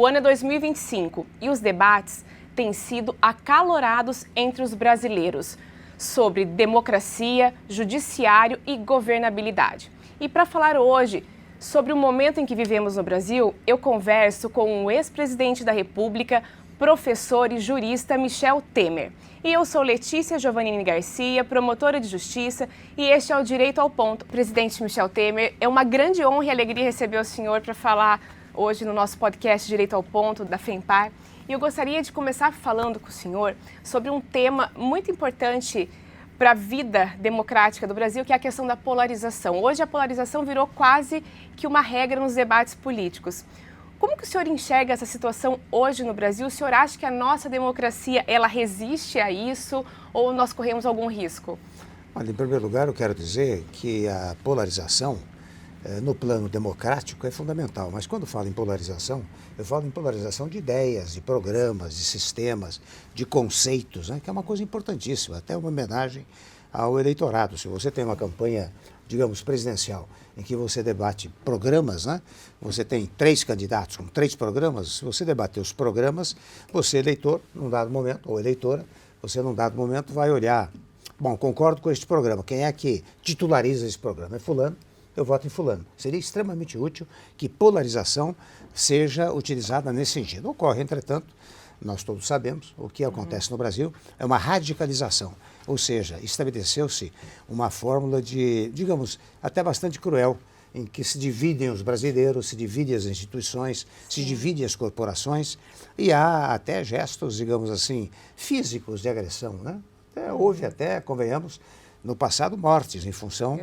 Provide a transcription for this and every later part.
ano é 2025 e os debates têm sido acalorados entre os brasileiros sobre democracia, judiciário e governabilidade. E para falar hoje sobre o momento em que vivemos no Brasil, eu converso com o ex-presidente da República, professor e jurista Michel Temer. E eu sou Letícia Giovannini Garcia, promotora de justiça, e este é o Direito ao Ponto. Presidente Michel Temer, é uma grande honra e alegria receber o senhor para falar hoje no nosso podcast Direito ao Ponto, da FEMPAR. E eu gostaria de começar falando com o senhor sobre um tema muito importante para a vida democrática do Brasil, que é a questão da polarização. Hoje a polarização virou quase que uma regra nos debates políticos. Como que o senhor enxerga essa situação hoje no Brasil? O senhor acha que a nossa democracia, ela resiste a isso ou nós corremos algum risco? Olha, em primeiro lugar, eu quero dizer que a polarização no plano democrático é fundamental, mas quando falo em polarização, eu falo em polarização de ideias, de programas, de sistemas, de conceitos, né, que é uma coisa importantíssima, até uma homenagem ao eleitorado. Se você tem uma campanha, digamos, presidencial, em que você debate programas, né, você tem 3 candidatos com 3 programas, se você debater os programas, você, eleitor, num dado momento, ou eleitora, você, num dado momento, vai olhar, bom, concordo com este programa, quem é que titulariza esse programa? É fulano. Eu voto em fulano. Seria extremamente útil que polarização seja utilizada nesse sentido. Ocorre, entretanto, nós todos sabemos, o que acontece no Brasil é uma radicalização, ou seja, estabeleceu-se uma fórmula de, digamos, até bastante cruel, em que se dividem os brasileiros, se dividem as instituições, se dividem as corporações, e há até gestos, digamos assim, físicos de agressão, né? Houve até, convenhamos, no passado, mortes em função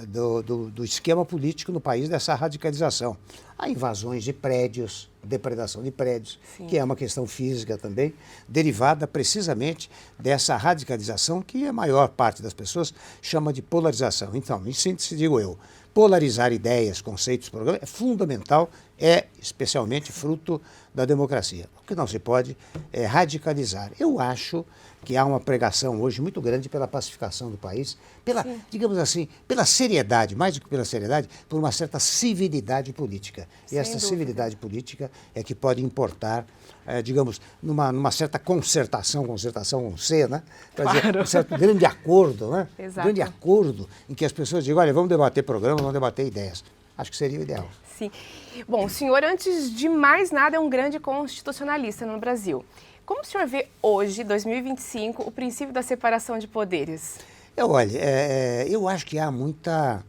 do esquema político no país, dessa radicalização. Há invasões de prédios, depredação de prédios, sim, que é uma questão física também, derivada precisamente dessa radicalização que a maior parte das pessoas chama de polarização. Então, em síntese, digo eu, polarizar ideias, conceitos, programas é fundamental, é especialmente fruto da democracia. O que não se pode é radicalizar. Eu acho que há uma pregação hoje muito grande pela pacificação do país, pela, digamos assim, pela seriedade, mais do que pela seriedade, por uma certa civilidade política. E essa civilidade política é que pode importar, digamos, numa certa concertação com C, né? Para dizer, um certo grande acordo, né? Exato. Grande acordo em que as pessoas digam, olha, vamos debater programas, vamos debater ideias. Acho que seria o ideal. Sim. Bom, o senhor, antes de mais nada, é um grande constitucionalista no Brasil. Como o senhor vê hoje, 2025, o princípio da separação de poderes? Olha, eu acho que há muita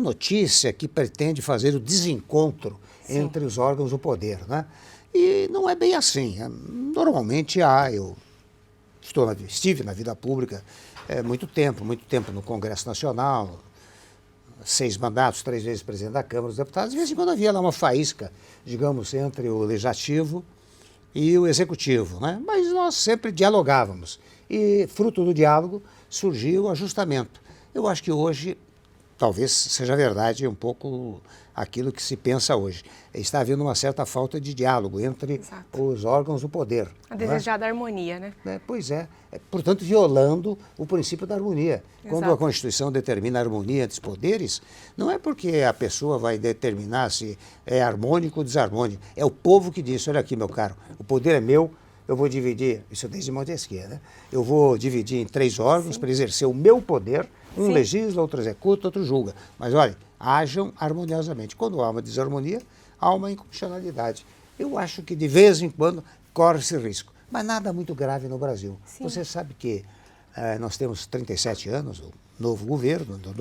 notícia que pretende fazer o desencontro entre os órgãos do poder, né? E não é bem assim. Normalmente eu estive na vida pública muito tempo no Congresso Nacional, 6 mandatos, 3 vezes presidente da Câmara dos Deputados. De vez em quando havia lá uma faísca, digamos, entre o Legislativo e o Executivo, né? Mas nós sempre dialogávamos e, fruto do diálogo, surgiu o ajustamento. Eu acho que hoje, talvez seja verdade um pouco aquilo que se pensa hoje. Está havendo uma certa falta de diálogo entre os órgãos do poder. A desejada harmonia, né? Pois é. Portanto, violando o princípio da harmonia. Quando a Constituição determina a harmonia dos poderes, não é porque a pessoa vai determinar se é harmônico ou desarmônico. É o povo que diz, olha aqui, meu caro, o poder é meu, eu vou dividir, isso desde Montesquieu, né? Eu vou dividir em 3 órgãos para exercer o meu poder, um legisla, outro executa, outro julga. Mas olha, ajam harmoniosamente. Quando há uma desarmonia, há uma inconstitucionalidade. Eu acho que de vez em quando corre esse risco, mas nada muito grave no Brasil. Sim. Você sabe que nós temos 37 anos, o novo governo, do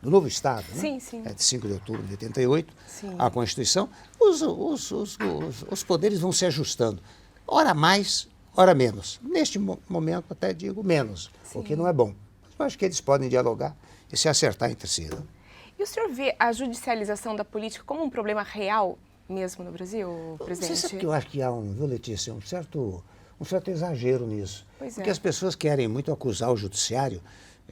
novo Estado, né? Sim, sim. É de 5 de outubro de 88, sim, a Constituição, os poderes vão se ajustando. Ora mais, ora menos. Neste momento, até digo menos, sim, o que não é bom. Eu acho que eles podem dialogar e se acertar entre si. Né? E o senhor vê a judicialização da política como um problema real mesmo no Brasil, presidente? Você sabe que eu acho que há Letícia, um certo exagero nisso. Porque as pessoas querem muito acusar o judiciário,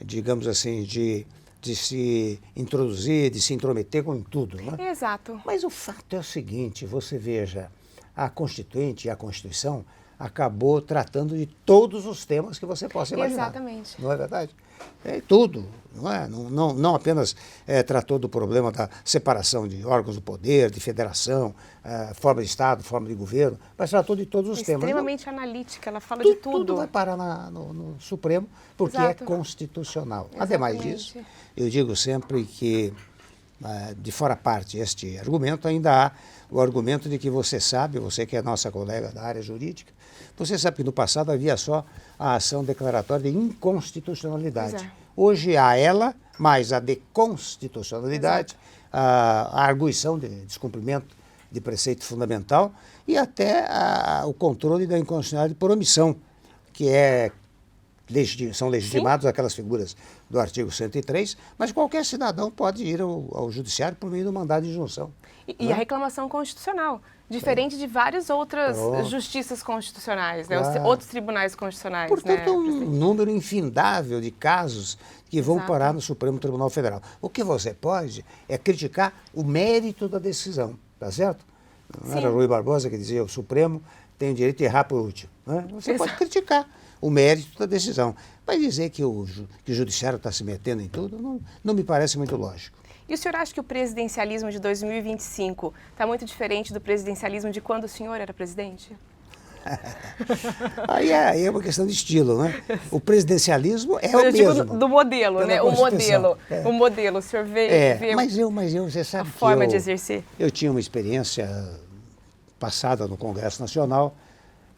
digamos assim, de se introduzir, de se intrometer com tudo. Né? Exato. Mas o fato é o seguinte, você veja, a Constituinte e a Constituição acabou tratando de todos os temas que você possa imaginar. Exatamente. Não é verdade? Tudo. não é? Não apenas tratou do problema da separação de órgãos do poder, de federação, forma de Estado, forma de governo, mas tratou de todos os temas. Extremamente analítica, ela fala de tudo. Tudo vai parar no Supremo, porque Exato. é constitucional. Exatamente. Ademais disso, eu digo sempre que, de fora parte este argumento, ainda há o argumento de que você sabe, você que é nossa colega da área jurídica, você sabe que no passado havia só a ação declaratória de inconstitucionalidade. Exato. Hoje há ela, mais a de constitucionalidade, a arguição de descumprimento de preceito fundamental e até o controle da inconstitucionalidade por omissão, que são legitimados aquelas figuras do artigo 103, mas qualquer cidadão pode ir ao judiciário por meio do mandado de injunção. E a reclamação constitucional, diferente de várias outras justiças constitucionais, né? Claro. Outros tribunais constitucionais. Portanto, né, um número infindável de casos que vão Exato. parar no Supremo Tribunal Federal. O que você pode é criticar o mérito da decisão, tá certo? Não era Rui Barbosa que dizia o Supremo tem o direito de errar por último. Né? Você pode criticar o mérito da decisão. Mas dizer que o judiciário está se metendo em tudo não me parece muito lógico. E o senhor acha que o presidencialismo de 2025 está muito diferente do presidencialismo de quando o senhor era presidente? Aí é uma questão de estilo, né? O presidencialismo é Eu o digo mesmo. do modelo, Pela né? O Constituição. modelo. O senhor vê Mas você sabe a que forma de exercer. eu tinha uma experiência passada no Congresso Nacional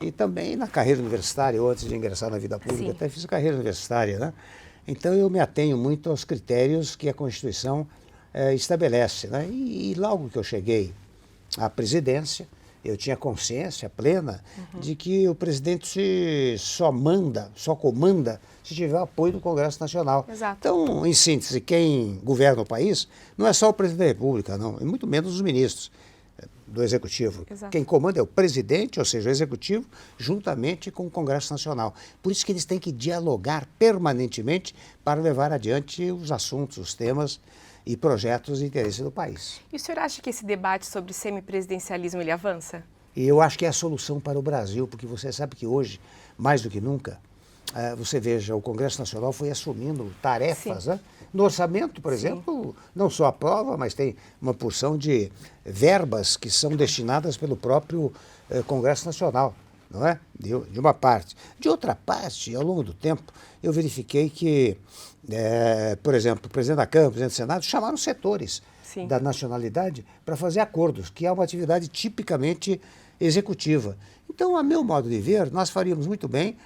e também na carreira universitária, eu, antes de ingressar na vida pública, Sim. até fiz a carreira universitária, né? Então eu me atenho muito aos critérios que a Constituição estabelece, né? E logo que eu cheguei à presidência, eu tinha consciência plena de que o presidente só comanda se tiver apoio do Congresso Nacional. Exato. Então, em síntese, quem governa o país não é só o presidente da República, não, e muito menos os ministros do Executivo. Exato. Quem comanda é o presidente, ou seja, o Executivo, juntamente com o Congresso Nacional. Por isso que eles têm que dialogar permanentemente para levar adiante os assuntos, os temas e projetos de interesse do país. E o senhor acha que esse debate sobre semipresidencialismo ele avança? E eu acho que é a solução para o Brasil, porque você sabe que hoje, mais do que nunca, você veja, o Congresso Nacional foi assumindo tarefas, né? No orçamento, por exemplo, não só aprova, mas tem uma porção de verbas que são destinadas pelo próprio Congresso Nacional, não é? De uma parte. De outra parte, ao longo do tempo, eu verifiquei que, por exemplo, o presidente da Câmara, o presidente do Senado, chamaram setores da nacionalidade para fazer acordos, que é uma atividade tipicamente executiva. Então, a meu modo de ver, nós faríamos muito bem.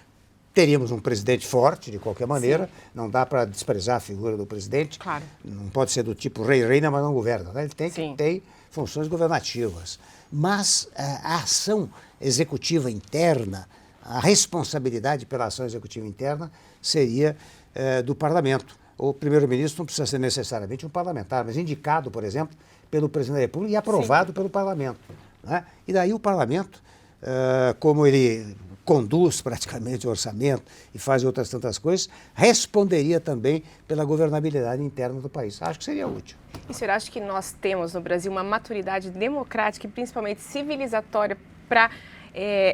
Teríamos um presidente forte, de qualquer maneira. Não dá para desprezar a figura do presidente. Claro. Não pode ser do tipo rei reina, mas não governa. Né? Ele tem que ter funções governativas. Mas a ação executiva interna, a responsabilidade pela ação executiva interna seria do parlamento. O primeiro-ministro não precisa ser necessariamente um parlamentar, mas indicado, por exemplo, pelo presidente da República e aprovado pelo parlamento. Né? E daí o parlamento, como ele conduz praticamente o orçamento e faz outras tantas coisas, responderia também pela governabilidade interna do país. Acho que seria útil. E o senhor acha que nós temos no Brasil uma maturidade democrática e principalmente civilizatória para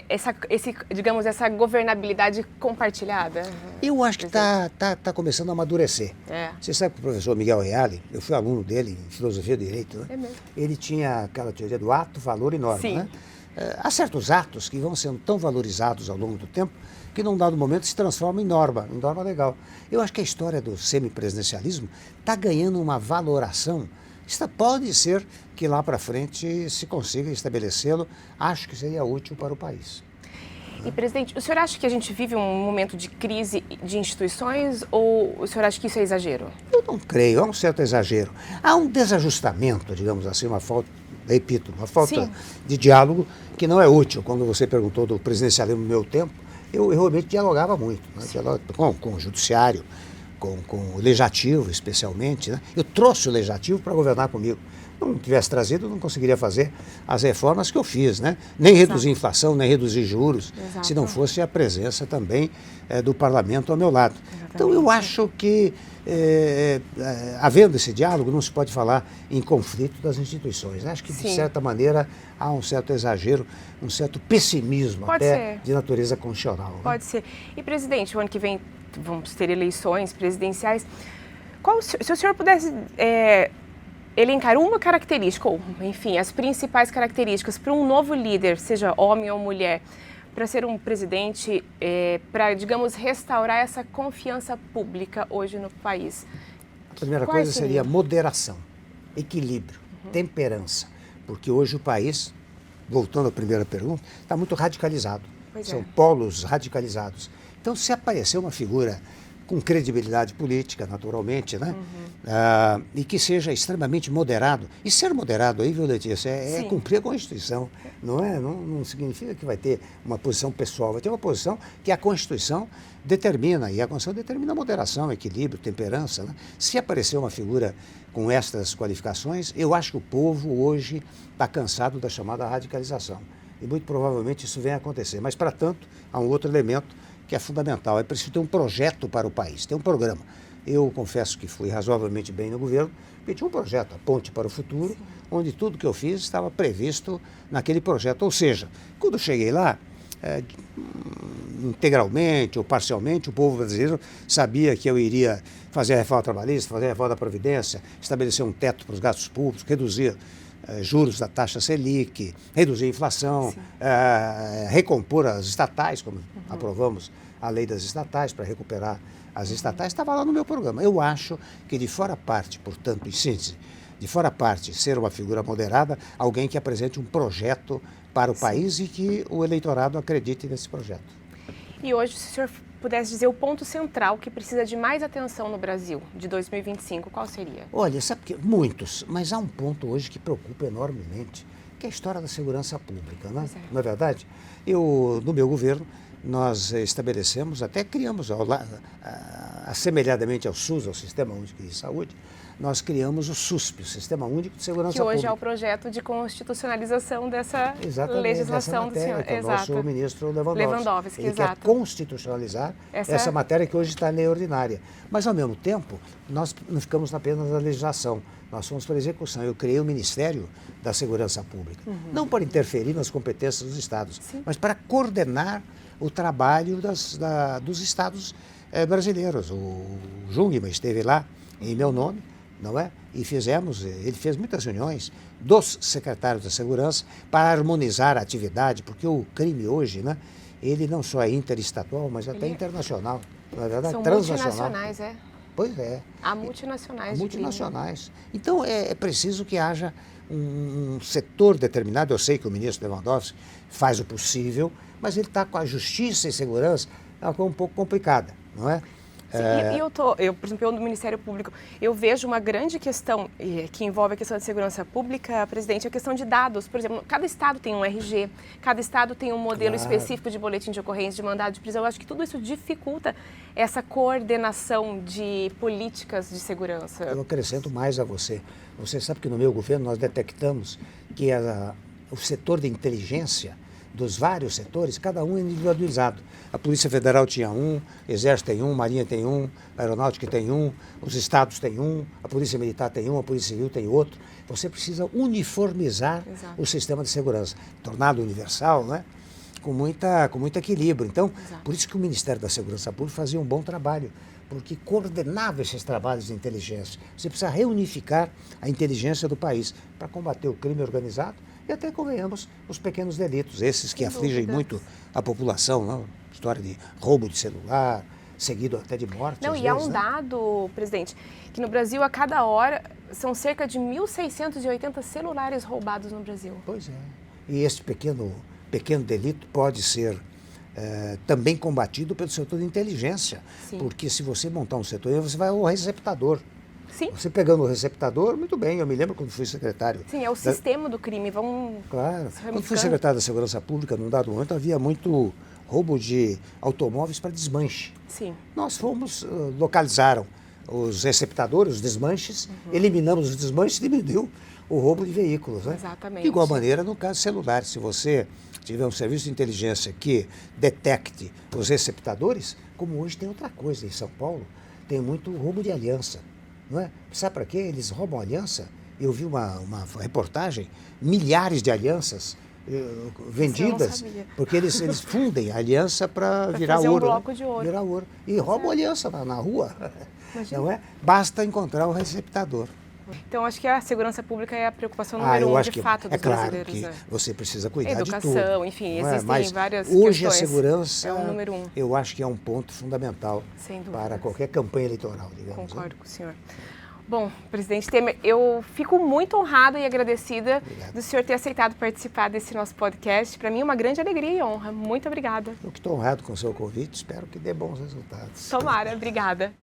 essa governabilidade compartilhada? Eu acho que está começando a amadurecer. É. Você sabe que o professor Miguel Reale, eu fui aluno dele em Filosofia do Direito, né? É mesmo. Ele tinha aquela teoria do ato, valor e norma. Sim. Né? Há certos atos que vão sendo tão valorizados ao longo do tempo que, num dado momento, se transformam em norma legal. Eu acho que a história do semipresidencialismo está ganhando uma valoração. Pode ser que lá para frente se consiga estabelecê-lo. Acho que seria útil para o país. E, presidente, o senhor acha que a gente vive um momento de crise de instituições ou o senhor acha que isso é exagero? Eu não creio, há um certo exagero. Há um desajustamento, digamos assim, uma falta de diálogo que não é útil. Quando você perguntou do presidencialismo no meu tempo, eu realmente dialogava muito, né? Com o judiciário, com o legislativo especialmente. Né? Eu trouxe o legislativo para governar comigo. Não tivesse trazido, eu não conseguiria fazer as reformas que eu fiz, né? Nem reduzir a inflação, nem reduzir juros, se não fosse a presença também do parlamento ao meu lado. Exatamente. Então eu acho que, havendo esse diálogo, não se pode falar em conflito das instituições. Acho que, de certa maneira, há um certo exagero, um certo pessimismo de natureza constitucional. Pode ser. E, presidente, o ano que vem vamos ter eleições presidenciais. Se o senhor pudesse elencar uma característica, ou enfim, as principais características para um novo líder, seja homem ou mulher, para ser um presidente, para, digamos, restaurar essa confiança pública hoje no país? A primeira coisa seria moderação, equilíbrio, temperança, porque hoje o país, voltando à primeira pergunta, está muito radicalizado. São polos radicalizados. Então, se aparecer uma figura com credibilidade política, naturalmente, né? E que seja extremamente moderado. E ser moderado aí, viu, Letícia, é cumprir a Constituição. Não significa que vai ter uma posição pessoal, vai ter uma posição que a Constituição determina, e a Constituição determina moderação, equilíbrio, temperança. Né? Se aparecer uma figura com estas qualificações, eu acho que o povo hoje está cansado da chamada radicalização. E muito provavelmente isso vem a acontecer. Mas, para tanto, há um outro elemento que é fundamental. É preciso ter um projeto para o país, ter um programa. Eu confesso que fui razoavelmente bem no governo, pedi um projeto, a Ponte para o Futuro, onde tudo que eu fiz estava previsto naquele projeto. Ou seja, quando eu cheguei lá, integralmente ou parcialmente, o povo brasileiro sabia que eu iria fazer a reforma trabalhista, fazer a reforma da Previdência, estabelecer um teto para os gastos públicos, reduzir juros da taxa Selic, reduzir a inflação, recompor as estatais, como aprovamos a lei das estatais, para recuperar as estatais, estava lá no meu programa. Eu acho que de fora parte, portanto, em síntese, de fora parte, ser uma figura moderada, alguém que apresente um projeto para o país e que o eleitorado acredite nesse projeto. E hoje, se o senhor pudesse dizer o ponto central que precisa de mais atenção no Brasil de 2025, qual seria? Olha, sabe que muitos, mas há um ponto hoje que preocupa enormemente, que é a história da segurança pública, né? Não é verdade? No meu governo, nós estabelecemos, até criamos, assemelhadamente ao SUS, ao Sistema Único de Saúde, nós criamos o SUSP, o Sistema Único de Segurança Pública. Que hoje é o projeto de constitucionalização dessa legislação dessa matéria, do senhor. Que é o nosso ministro Lewandowski. Ele quer constitucionalizar essa matéria que hoje está em lei ordinária. Mas, ao mesmo tempo, nós não ficamos apenas na legislação, nós fomos para a execução. Eu criei o Ministério da Segurança Pública, não para interferir nas competências dos estados, mas para coordenar o trabalho dos estados brasileiros. O Jungmann esteve lá em meu nome, não é? E ele fez muitas reuniões dos secretários da segurança para harmonizar a atividade, porque o crime hoje, né, ele não só é interestadual, mas até internacional, não é verdade? São transnacional. multinacionais, Pois é. Há multinacionais. Multinacionais. Então, é preciso que haja um setor determinado. Eu sei que o ministro Lewandowski faz o possível, mas ele está com a justiça e segurança, é uma coisa um pouco complicada, não é? Por exemplo, no Ministério Público, eu vejo uma grande questão que envolve a questão de segurança pública, presidente, a questão de dados. Por exemplo, cada estado tem um RG, cada estado tem um modelo específico de boletim de ocorrência, de mandado de prisão. Eu acho que tudo isso dificulta essa coordenação de políticas de segurança. Eu acrescento mais a você. Você sabe que no meu governo nós detectamos que o setor de inteligência dos vários setores, cada um é individualizado. A Polícia Federal tinha um, Exército tem um, Marinha tem um, a Aeronáutica tem um, os estados têm um, a Polícia Militar tem um, a Polícia Civil tem outro. Você precisa uniformizar o sistema de segurança, torná-lo universal, né? Com muito equilíbrio. Então, por isso que o Ministério da Segurança Pública fazia um bom trabalho, porque coordenava esses trabalhos de inteligência. Você precisa reunificar a inteligência do país para combater o crime organizado e até, convenhamos, os pequenos delitos, esses que afligem muito a população, não? História de roubo de celular, seguido até de morte. Não, e há um dado, presidente, que no Brasil, a cada hora, são cerca de 1.680 celulares roubados no Brasil. Pois é. E esse pequeno delito pode ser também combatido pelo setor de inteligência. Sim. Porque se você montar um setor, você vai ao receptador. Sim. Você pegando o receptador, muito bem, eu me lembro quando fui secretário. Sim, é o sistema do crime, Claro, quando fui secretário da Segurança Pública, num dado momento, havia muito roubo de automóveis para desmanche. Sim. Nós localizaram os receptadores, os desmanches, eliminamos os desmanches e diminuiu o roubo de veículos. Né? Exatamente. De igual maneira, no caso celular, se você tiver um serviço de inteligência que detecte os receptadores, como hoje tem outra coisa em São Paulo, tem muito roubo de aliança. Não é? Sabe para quê? Eles roubam aliança. Eu vi uma reportagem, milhares de alianças vendidas, porque eles fundem a aliança para virar fazer ouro. Um bloco de ouro. Virar ouro. E roubam a aliança na rua. Não é? Basta encontrar o receptador. Então, acho que a segurança pública é a preocupação número um, de fato, dos brasileiros. É claro que você precisa cuidar de tudo. Educação, enfim, existem Mas várias hoje questões. A segurança é o número um. Eu acho que é um ponto fundamental para qualquer campanha eleitoral, digamos. Concordo com o senhor. Bom, presidente Temer, eu fico muito honrada e agradecida do senhor ter aceitado participar desse nosso podcast. Para mim é uma grande alegria e honra. Muito obrigada. Eu que estou honrado com o seu convite, espero que dê bons resultados. Tomara, obrigada.